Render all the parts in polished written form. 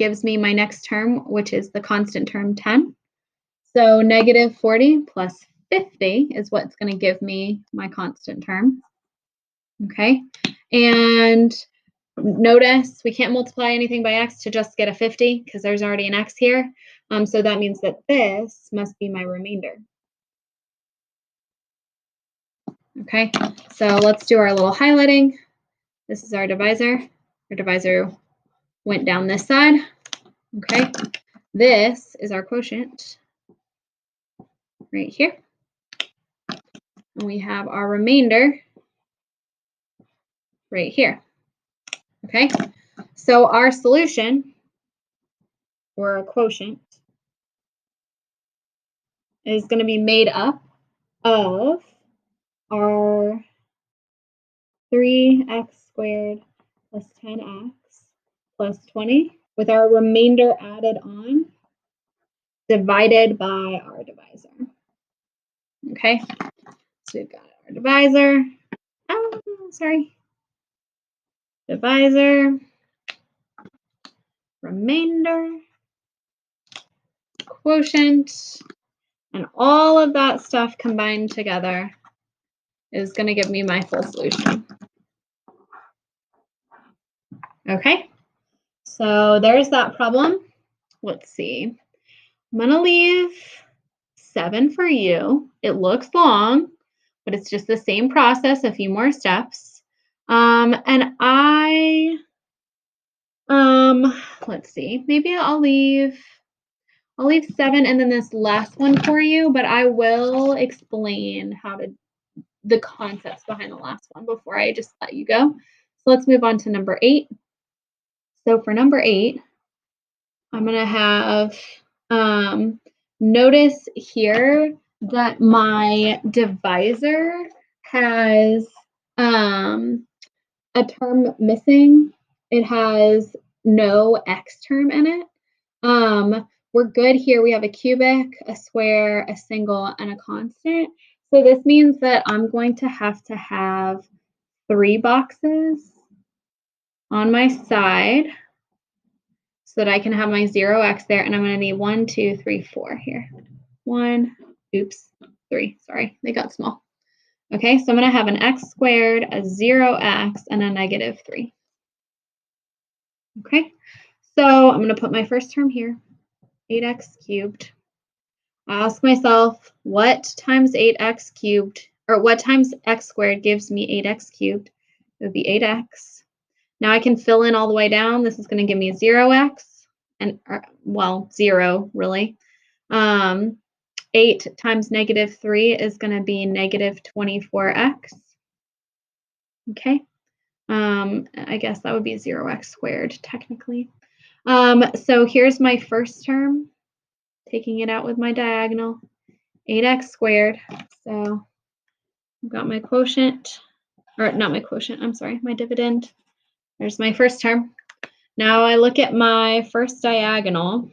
gives me my next term, which is the constant term 10. So negative 40 plus 50 is what's going to give me my constant term. Okay, and notice we can't multiply anything by x to just get a 50 because there's already an x here. So that means that this must be my remainder. Okay, so let's do our little highlighting. This is our divisor. Our divisor went down this side. Okay, this is our quotient right here. And we have our remainder right here. Okay, so our solution, or a quotient, is going to be made up of our 3x squared plus 10x plus 20 with our remainder added on divided by our divisor. Okay, so we've got our divisor. Oh, sorry. Divisor, remainder, quotient, and all of that stuff combined together is going to give me my full solution. Okay, so there's that problem. Let's see. I'm going to leave 7 for you. It looks long, but it's just the same process, a few more steps. And let's see, maybe I'll leave 7 and then this last one for you, but I will explain the concepts behind the last one before I just let you go. So let's move on to number 8. So for number 8, I'm going to have, notice here that my divisor has a term missing. It has no x term in it. We're good here. We have a cubic, a square, a single, and a constant. So this means that I'm going to have 3 boxes on my side so that I can have my 0x there. And I'm going to need 1, 2, 3, 4 here. 1, oops, 3, sorry, they got small. Okay, so I'm going to have an x squared, a 0x, and a negative 3. Okay, so I'm going to put my first term here, 8x cubed. I ask myself, what times 8x cubed, or what times x squared gives me 8x cubed? It would be 8x. Now I can fill in all the way down. This is going to give me 0x, and well, 0 really. 8 times negative 3 is going to be negative 24x. Okay. I guess that would be 0x squared technically. So here's my first term, taking it out with my diagonal, 8x squared. So I've got my quotient, or not my quotient, I'm sorry, my dividend. There's my first term. Now I look at my first diagonal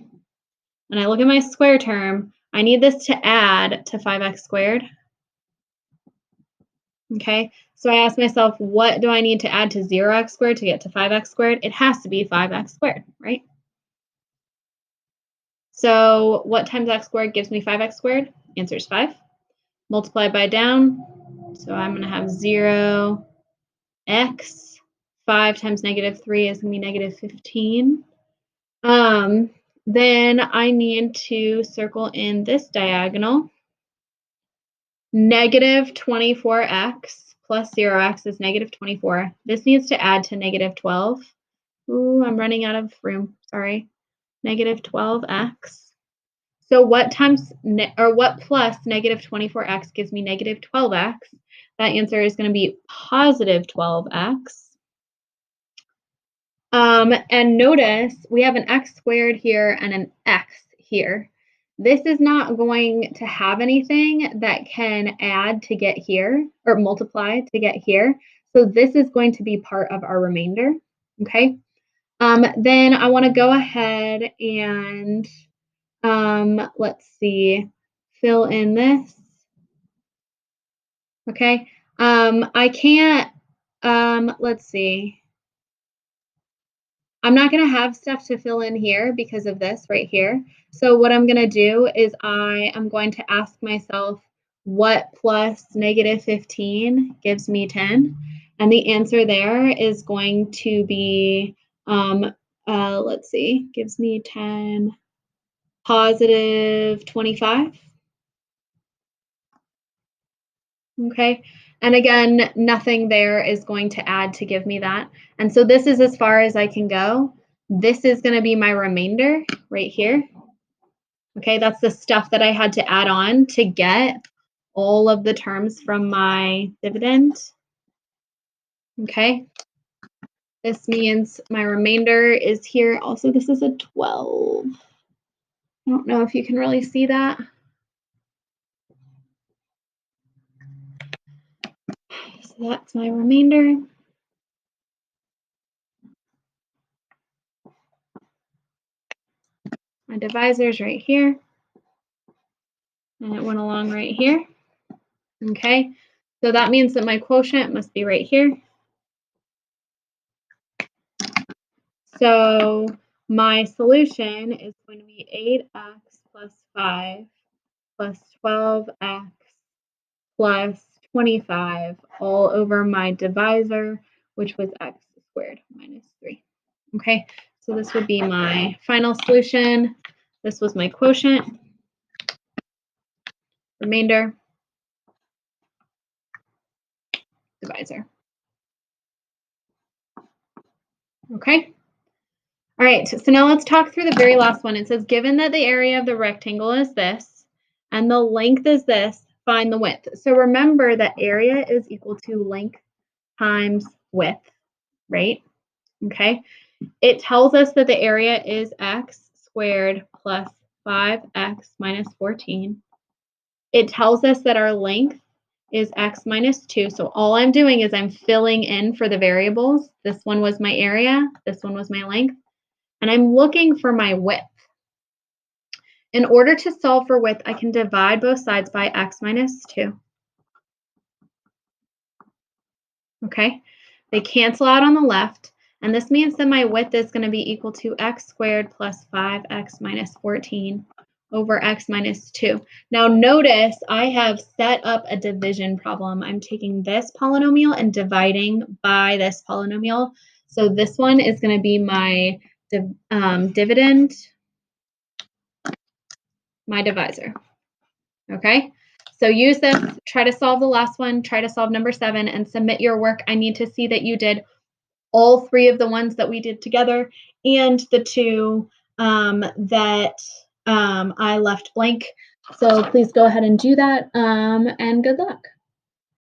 and I look at my square term. I need this to add to 5x squared. Okay, so I ask myself, what do I need to add to 0x squared to get to 5x squared? It has to be 5x squared, right? So what times x squared gives me 5x squared? Answer is 5. Multiply by down. So I'm going to have 0x. 5 times negative 3 is going to be negative 15. Then I need to circle in this diagonal. Negative 24x plus 0x is negative 24. This needs to add to negative 12. Ooh, I'm running out of room. Sorry. Negative 12x. So what times, or what plus negative 24x gives me negative 12x? That answer is going to be positive 12x. And notice we have an x squared here and an x here. This is not going to have anything that can add to get here or multiply to get here. So this is going to be part of our remainder. Okay. Then I want to go ahead and let's see, fill in this. Okay. I can't, let's see. I'm not going to have stuff to fill in here because of this right here. So what I'm going to do is I am going to ask myself what plus negative 15 gives me 10. And the answer there is going to be, let's see, gives me 10, positive 25. Okay. And again, nothing there is going to add to give me that. And so this is as far as I can go. This is going to be my remainder right here. Okay, that's the stuff that I had to add on to get all of the terms from my dividend. Okay, this means my remainder is here. Also, this is a 12. I don't know if you can really see that. So that's my remainder. My divisor's right here. And it went along right here. Okay, so that means that my quotient must be right here. So my solution is going to be 8x plus 5 plus 12x plus 25 all over my divisor, which was x squared minus 3. Okay, so this would be my final solution. This was my quotient, remainder, divisor. Okay. All right, so now let's talk through the very last one. It says, given that the area of the rectangle is this, and the length is this, find the width. So remember that area is equal to length times width, right? Okay. It tells us that the area is x squared plus 5x minus 14. It tells us that our length is x minus 2. So all I'm doing is I'm filling in for the variables. This one was my area. This one was my length. And I'm looking for my width. In order to solve for width, I can divide both sides by x minus 2. Okay, they cancel out on the left, and this means that my width is going to be equal to x squared plus 5x minus 14 over x minus 2. Now notice I have set up a division problem. I'm taking this polynomial and dividing by this polynomial. So this one is going to be my dividend, my divisor. Okay, so use this, try to solve the last one, try to solve number 7, and submit your work. I need to see that you did all 3 of the ones that we did together and the 2 that I left blank. So please go ahead and do that, and good luck.